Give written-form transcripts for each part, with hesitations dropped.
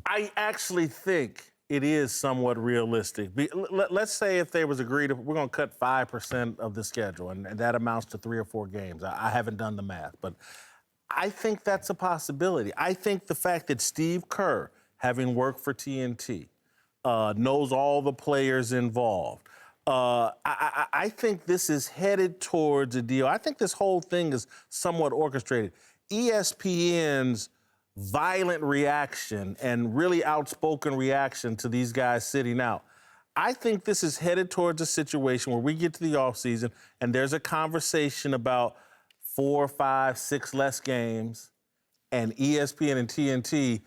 I actually think it is somewhat realistic. Let's say if they was agreed, we're going to cut 5% of the schedule, and that amounts to 3 or 4 games. I haven't done the math, but I think that's a possibility. I think the fact that Steve Kerr, having worked for TNT, knows all the players involved, I think this is headed towards a deal. I think this whole thing is somewhat orchestrated. ESPN's violent reaction and really outspoken reaction to these guys sitting out. I think this is headed towards a situation where we get to the offseason and there's a conversation about 4, 5, 6 less games and ESPN and TNT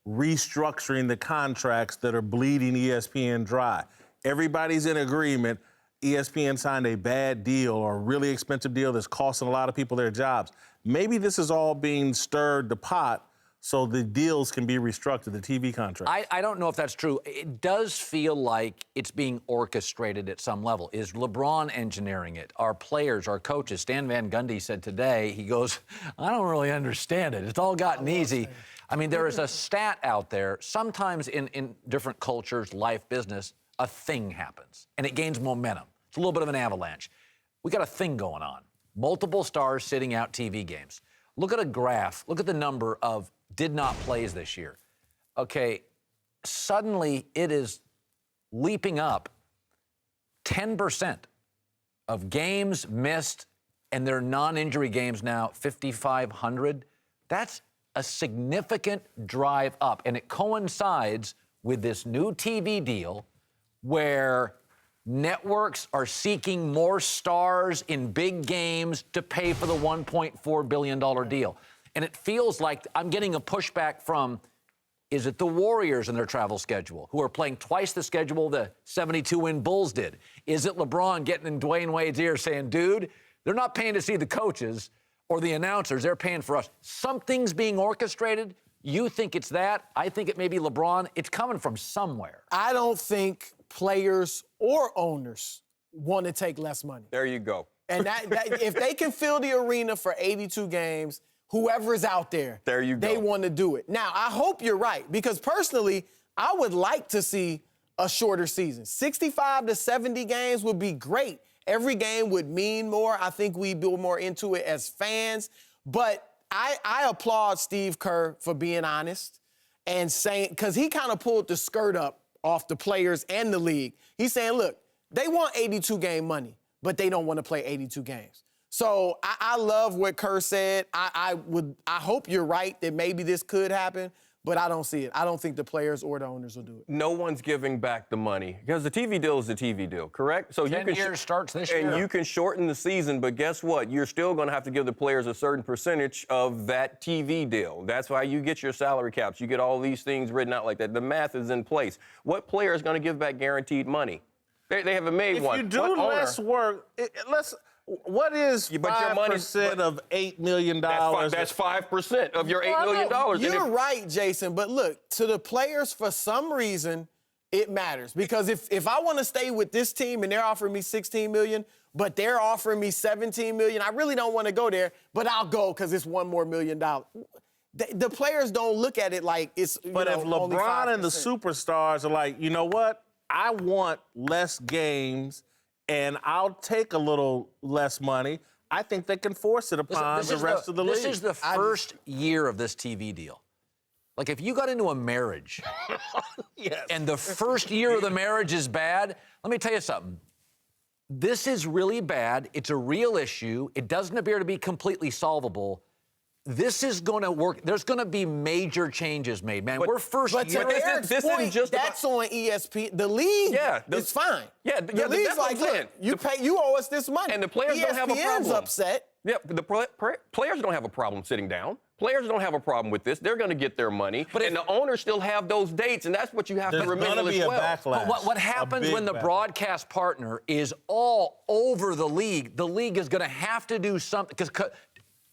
restructuring the contracts that are bleeding ESPN dry. Everybody's in agreement. ESPN signed a bad deal or a really expensive deal that's costing a lot of people their jobs. Maybe this is all being stirred the pot so the deals can be restructured, the TV contracts. I don't know if that's true. It does feel like it's being orchestrated at some level. Is LeBron engineering it? Our players, our coaches. Stan Van Gundy said today, he goes, I don't really understand it. It's all gotten easy. I mean, there is a stat out there. Sometimes in different cultures, life, business, a thing happens, and it gains momentum. It's a little bit of an avalanche. We got a thing going on. Multiple stars sitting out TV games. Look at a graph. Look at the number of did not plays this year. Okay, suddenly it is leaping up 10% of games missed, and they're non-injury games now, 5,500. That's a significant drive up, and it coincides with this new TV deal where networks are seeking more stars in big games to pay for the $1.4 billion deal. And it feels like I'm getting a pushback from, is it the Warriors in their travel schedule, who are playing twice the schedule the 72-win Bulls did? Is it LeBron getting in Dwayne Wade's ear saying, dude, they're not paying to see the coaches or the announcers, they're paying for us. Something's being orchestrated. You think it's that. I think it may be LeBron. It's coming from somewhere. I don't think players or owners want to take less money. There you go. And that if they can fill the arena for 82 games, whoever is out there, they want to do it. Now, I hope you're right, because personally, I would like to see a shorter season. 65 to 70 games would be great. Every game would mean more. I think we'd be more into it as fans. But I applaud Steve Kerr for being honest and saying, because he kind of pulled the skirt up off the players and the league. He's saying, look, they want 82-game money, but they don't want to play 82 games. So I love what Kerr said. I hope you're right that maybe this could happen, but I don't see it. I don't think the players or the owners will do it. No one's giving back the money because the TV deal is the TV deal, correct? So 10 years starts this year. And you can shorten the season, but guess what? You're still going to have to give the players a certain percentage of that TV deal. That's why you get your salary caps. You get all these things written out like that. The math is in place. What player is going to give back guaranteed money? They haven't made one. If you do less work, what is 5% of $8 million? That's 5% of your $8 million. You're right, Jason. But look, to the players, for some reason, it matters. Because if I want to stay with this team and they're offering me $16 million, but they're offering me $17 million, I really don't want to go there, but I'll go because it's $1 more million. The players don't look at it like it's, But if LeBron and the superstars are like, you know what? I want less games, and I'll take a little less money, I think they can force it upon the rest of the league. This is the first year of this TV deal. Like, if you got into a marriage and the first year of the marriage is bad, let me tell you something. This is really bad. It's a real issue. It doesn't appear to be completely solvable. This is going to work. There's going to be major changes made, man. We're first year. But to Eric's point, that's on ESPN. The league is fine. The league's like, look, you owe us this money. And the players don't have a problem. ESPN's upset. Yeah, the players don't have a problem sitting down. Players don't have a problem with this. They're going to get their money. And the owners still have those dates, and that's what you have to remember as well. Backlash, what happens when the broadcast partner is all over the league is going to have to do something. Because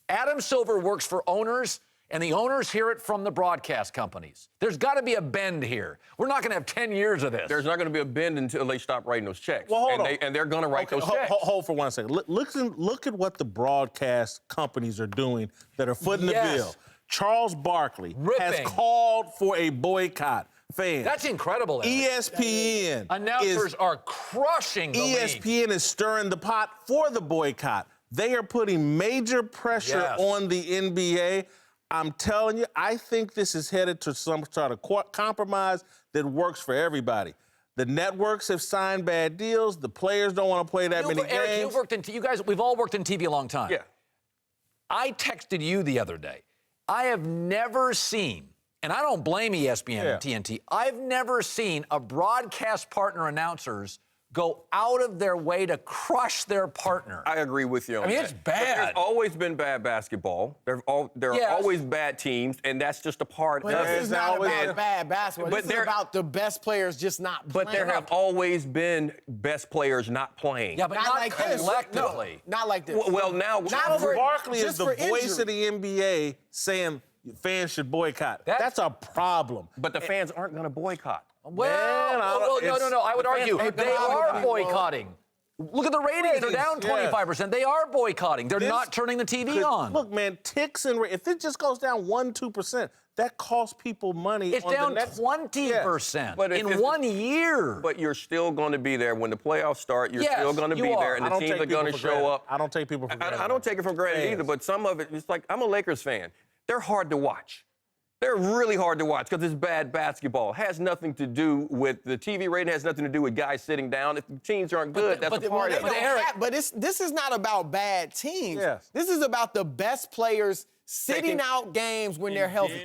Adam Silver works for owners, and the owners hear it from the broadcast companies. There's got to be a bend here. We're not going to have 10 years of this. There's not going to be a bend until they stop writing those checks. Well, hold on. And they're going to write those checks. Hold for 1 second. Look at what the broadcast companies are doing that are footing the bill. Charles Barkley has Ripping. called for a boycott. Fans. That's incredible, Eric. ESPN. Announcers are crushing the league. ESPN is stirring the pot for the boycott. They are putting major pressure on the NBA. I'm telling you, I think this is headed to some sort of compromise that works for everybody. The networks have signed bad deals. The players don't want to play that many games. Eric, you've worked in you guys, we've all worked in TV a long time. Yeah. I texted you the other day. I have never seen, and I don't blame ESPN and TNT, I've never seen a broadcast partner announcers go out of their way to crush their partner. I agree with you on I mean, that. it's bad. There's always been bad basketball. There are always bad teams, and that's just a part of it. But this is not about bad basketball. But This is about the best players just not playing. But there have always been best players not playing. Yeah, but not like this. collectively. No, not like this. Well, now Charles Barkley is just the for voice injury. of the NBA saying fans should boycott. That's a problem. But the fans aren't going to boycott. Well, no. I would argue they are boycotting. Look at the ratings. They're down 25%. They are boycotting. They're not turning the TV on. Look, man, ticks and if it just goes down 1-2%, that costs people money. It's down 20% in 1 year. But you're still going to be there when the playoffs start. You're still going to be there, and the teams are going to show up. I don't take people for granted. I don't take it for granted either. But some of it, it's like I'm a Lakers fan. They're hard to watch. They're really hard to watch because it's bad basketball. It has nothing to do with the TV rating. It has nothing to do with guys sitting down. If the teams aren't good, that's a part of it. But this is not about bad teams. Yes. This is about the best players sitting out games when they're healthy.